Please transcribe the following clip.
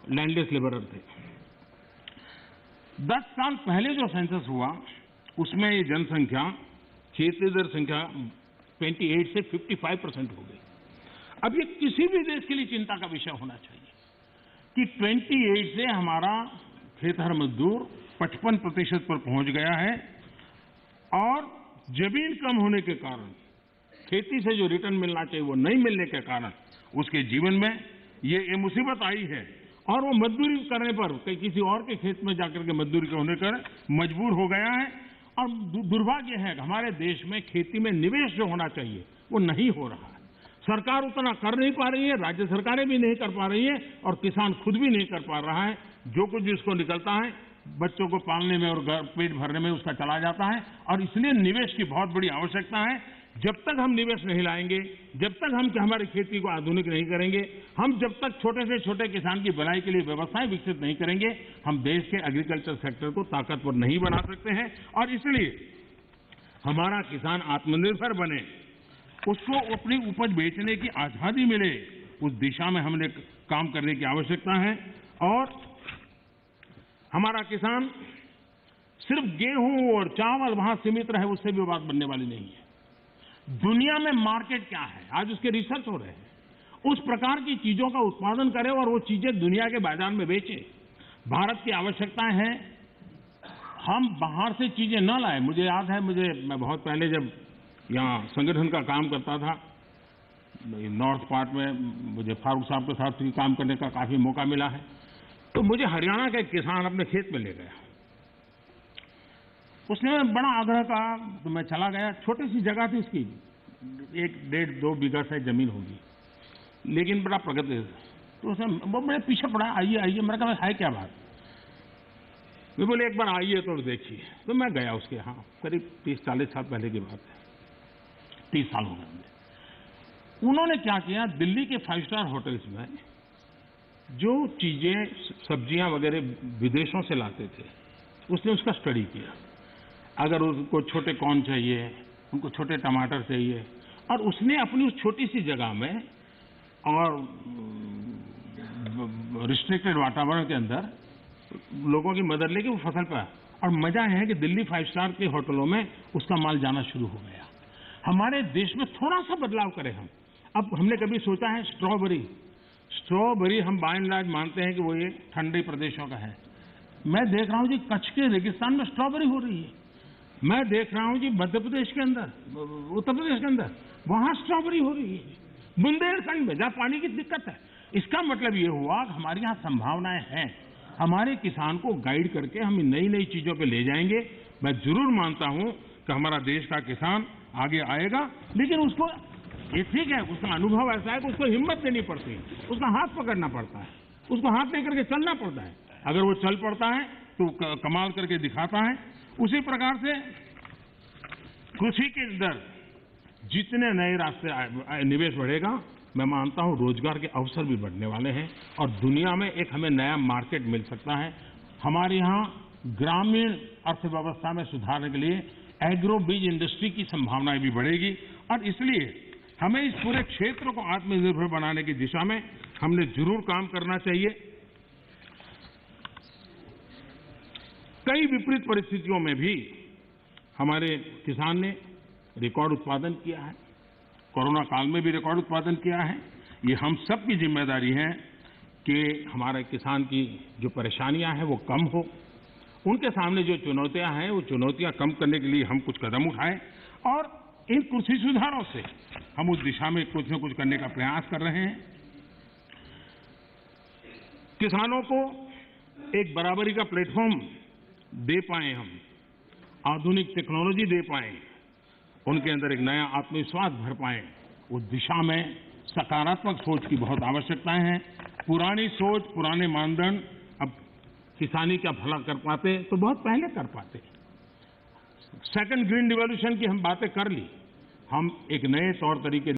Landless labourer थे। 10 साल पहले जो सेंसस हुआ उसमें ये जनसंख्या खेती दर संख्या 28 से 55% हो गई। अब ये किसी भी देश के लिए चिंता का विषय होना चाहिए कि 28 से हमारा खेतहर मजदूर 55% पर पहुंच गया है और जमीन कम होने के कारण खेती से जो रिटर्न मिलना चाहिए वो नहीं मिलने के कारण उसके जीवन में ये मुसीबत आई है और वो मजदूरी करने पर किसी और के खेत में जाकर के मजदूरी होने पर मजबूर हो गया है। और दुर्भाग्य है कि हमारे देश में खेती में निवेश जो होना चाहिए वो नहीं हो रहा है। सरकार उतना कर नहीं पा रही है, राज्य सरकारें भी नहीं कर पा रही है और किसान खुद भी नहीं कर पा रहा है। जो कुछ भी उसको निकलता है बच्चों को पालने में और पेट भरने में उसका चला जाता है और इसलिए निवेश की बहुत बड़ी आवश्यकता है। जब तक हम निवेश नहीं लाएंगे, जब तक हम हमारी खेती को आधुनिक नहीं करेंगे, हम जब तक छोटे से छोटे किसान की भलाई के लिए व्यवस्थाएं विकसित नहीं करेंगे, हम देश के एग्रीकल्चर सेक्टर को ताकतवर नहीं बना सकते हैं। और इसलिए हमारा किसान आत्मनिर्भर बने, उसको अपनी उपज बेचने की आजादी मिले, उस दिशा में हमने काम करने की आवश्यकता है। और हमारा किसान सिर्फ गेहूं और चावल वहां सीमित रहे उससे भी बात बनने वाली नहीं है। दुनिया में मार्केट क्या है, आज उसके रिसर्च हो रहे हैं। उस प्रकार की चीजों का उत्पादन करें और वो चीजें दुनिया के बाजार में बेचें। भारत की आवश्यकता है हम बाहर से चीजें न लाएं। मुझे याद है, मैं बहुत पहले जब यहाँ संगठन का काम करता था नॉर्थ पार्ट में, मुझे फारूक साहब के साथ भी काम करने का काफी मौका मिला है। तो मुझे हरियाणा का एक किसान अपने खेत में ले गया, उसने बड़ा आग्रह कहा तो मैं चला गया। छोटी सी जगह थी उसकी, 1-1.5-2 बीघा से जमीन होगी, लेकिन बड़ा प्रगति। तो उसने वो मेरे पीछे पड़ा, आइए आइए। मैंने कहा है क्या बात? वे बोले एक बार आइए तो देखिए। तो मैं गया उसके यहाँ, करीब 30-40 साल पहले की बात है, 30 साल हो गए। उन्होंने क्या किया, दिल्ली के 5 स्टार होटल्स में जो चीजें सब्जियां वगैरह विदेशों से लाते थे उसने उसका स्टडी किया। अगर उनको छोटे कॉर्न चाहिए, उनको छोटे टमाटर चाहिए, और उसने अपनी उस छोटी सी जगह में और रिस्ट्रिक्टेड वातावरण के अंदर लोगों की मदद लेके वो फसल पाया। और मजा है कि दिल्ली 5 स्टार के होटलों में उसका माल जाना शुरू हो गया। हमारे देश में थोड़ा सा बदलाव करें हम। अब हमने कभी सोचा है स्ट्रॉबेरी हम बाय एंड लार्ज मानते हैं कि वो ये ठंडे प्रदेशों का है। मैं देख रहा हूं जी कच्छ के रेगिस्तान में स्ट्रॉबेरी हो रही है। मैं देख रहा हूं जी मध्य प्रदेश के अंदर, उत्तर प्रदेश के अंदर वहां स्ट्रॉबेरी हो रही है। बुंदेलखंड में जहां पानी की दिक्कत है। इसका मतलब ये हुआ कि हमारे यहाँ संभावनाएं हैं। हमारे किसान को गाइड करके हम नई नई चीजों पे ले जाएंगे। मैं जरूर मानता हूं कि हमारा देश का किसान आगे आएगा, लेकिन उसको ये ठीक है, उसका अनुभव ऐसा है कि उसको हिम्मत देनी पड़ती है, उसका हाथ पकड़ना पड़ता है, उसको हाथ लेकर के चलना पड़ता है। अगर वो चल पड़ता है तो कमाल करके दिखाता है। उसी प्रकार से कृषि के अंदर जितने नए रास्ते निवेश बढ़ेगा, मैं मानता हूं रोजगार के अवसर भी बढ़ने वाले हैं और दुनिया में एक हमें नया मार्केट मिल सकता है। हमारे यहाँ ग्रामीण अर्थव्यवस्था में सुधारने के लिए एग्रो बीज इंडस्ट्री की संभावनाएं भी बढ़ेगी और इसलिए हमें इस पूरे क्षेत्र को आत्मनिर्भर बनाने की दिशा में हमने जरूर काम करना चाहिए। कई विपरीत परिस्थितियों में भी हमारे किसान ने रिकॉर्ड उत्पादन किया है। कोरोना काल में भी रिकॉर्ड उत्पादन किया है। ये हम सब की जिम्मेदारी है कि हमारे किसान की जो परेशानियां हैं वो कम हो। उनके सामने जो चुनौतियां हैं वो चुनौतियां कम करने के लिए हम कुछ कदम उठाएं और इन कृषि सुधारों से हम उस दिशा में कुछ न कुछ करने का प्रयास कर रहे हैं। किसानों को एक बराबरी का प्लेटफॉर्म दे पाए, हम आधुनिक टेक्नोलॉजी दे पाए, उनके अंदर एक नया आत्मविश्वास भर पाए, उस दिशा में सकारात्मक सोच की बहुत आवश्यकता है। पुरानी सोच, पुराने मानदंड अब किसानी का भला कर पाते तो बहुत पहले कर पाते। सेकंड ग्रीन रिवॉल्यूशन की हम बातें कर ली, हम एक नए तौर तरीके